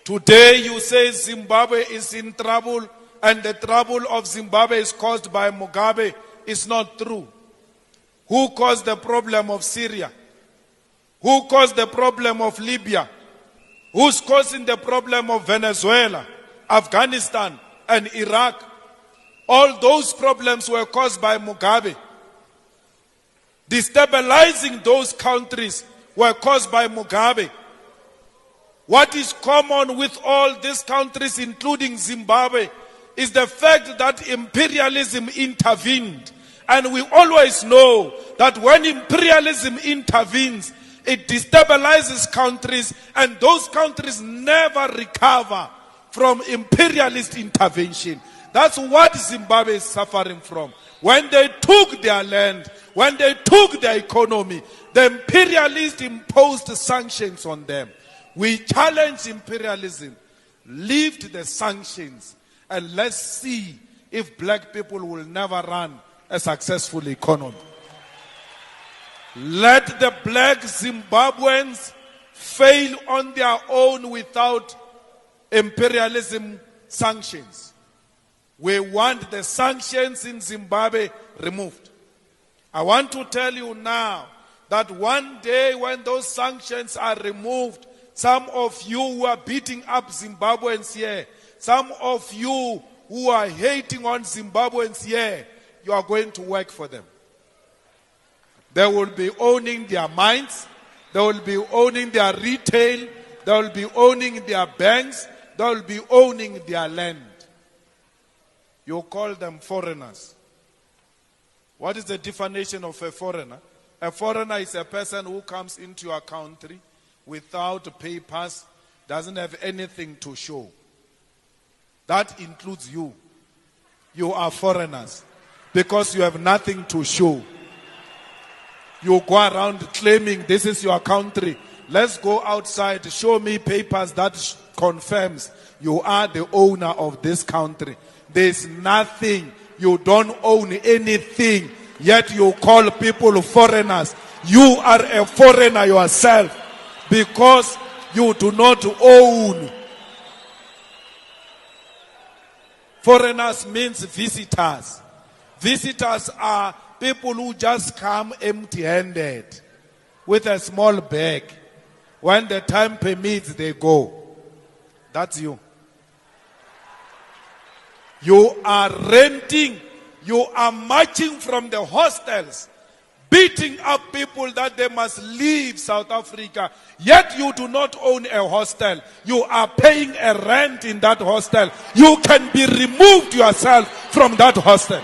Today you say Zimbabwe is in trouble and the trouble of Zimbabwe is caused by Mugabe. It's not true. Who caused the problem of Syria? Who caused the problem of Libya? Who's causing the problem of Venezuela, Afghanistan, and Iraq? All those problems were caused by Mugabe. Destabilizing those countries were caused by Mugabe. What is common with all these countries, including Zimbabwe, is the fact that imperialism intervened. And we always know that when imperialism intervenes, it destabilizes countries, and those countries never recover from imperialist intervention. That's what Zimbabwe is suffering from. When they took their land, when they took their economy, the imperialists imposed sanctions on them. We challenge imperialism, lift the sanctions, and let's see if black people will never run a successful economy. Let the black Zimbabweans fail on their own without imperialism sanctions. We want the sanctions in Zimbabwe removed. I want to tell you now that one day when those sanctions are removed, some of you who are beating up Zimbabweans here, some of you who are hating on Zimbabweans here, you are going to work for them. They will be owning their mines, they will be owning their retail, they will be owning their banks, they will be owning their land. You call them foreigners. What is the definition of a foreigner? A foreigner is a person who comes into your country without papers, doesn't have anything to show. That includes you. You are foreigners because you have nothing to show. You go around claiming this is your country. Let's go outside. Show me papers that confirms you are the owner of this country. There's nothing. You don't own anything. Yet you call people foreigners. You are a foreigner yourself because you do not own. Foreigners means visitors. Visitors are people who just come empty-handed with a small bag. When the time permits, they go. That's you. You are renting. You are marching from the hostels, beating up people that they must leave South Africa. Yet you do not own a hostel. You are paying a rent in that hostel. You can be removed yourself from that hostel.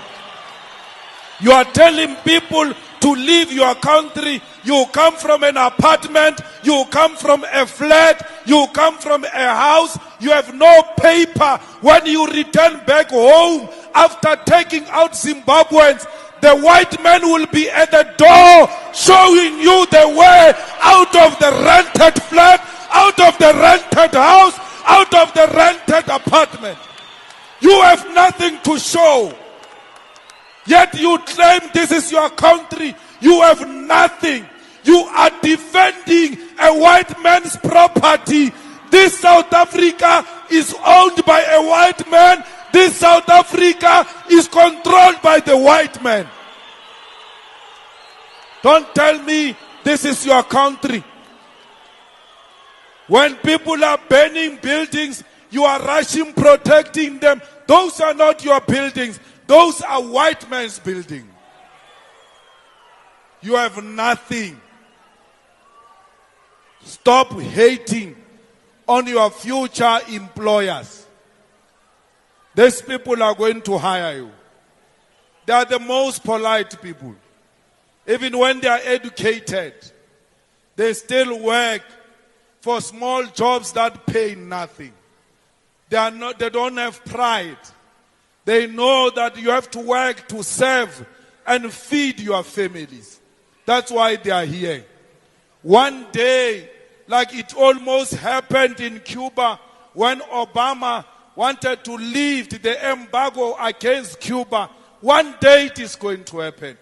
You are telling people to leave your country. You come from an apartment. You come from a flat. You come from a house. You have no paper. When you return back home after taking out Zimbabweans, the white man will be at the door showing you the way out of the rented flat, out of the rented house, out of the rented apartment. You have nothing to show. Yet you claim this is your country. You have nothing. You are defending a white man's property. This South Africa is owned by a white man. This South Africa is controlled by the white man. Don't tell me this is your country. When people are burning buildings, you are rushing protecting them. Those are not your buildings. Those are white man's buildings. You have nothing. Stop hating on your future employers. These people are going to hire you. They are the most polite people. Even when they are educated, they still work for small jobs that pay nothing. They don't have pride. They know that you have to work to serve and feed your families. That's why they are here. One day, like it almost happened in Cuba, when Obama wanted to lift the embargo against Cuba, one day it is going to happen.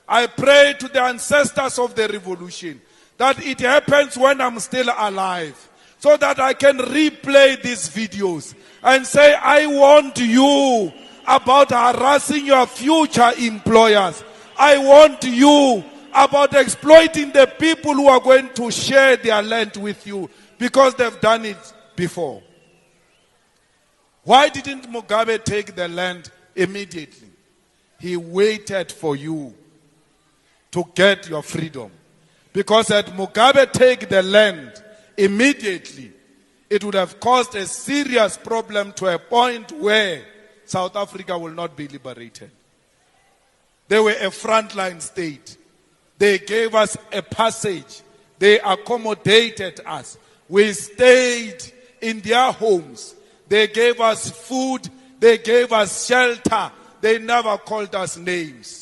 I pray to the ancestors of the revolution that it happens when I'm still alive, so that I can replay these videos and say, I warned you about harassing your future employers. I warned you about exploiting the people who are going to share their land with you because they've done it before. Why didn't Mugabe take the land immediately? He waited for you to get your freedom. Because had Mugabe take the land immediately, it would have caused a serious problem to a point where South Africa will not be liberated. They were a frontline state. They gave us a passage. They accommodated us. We stayed in their homes. They gave us food. They gave us shelter. They never called us names.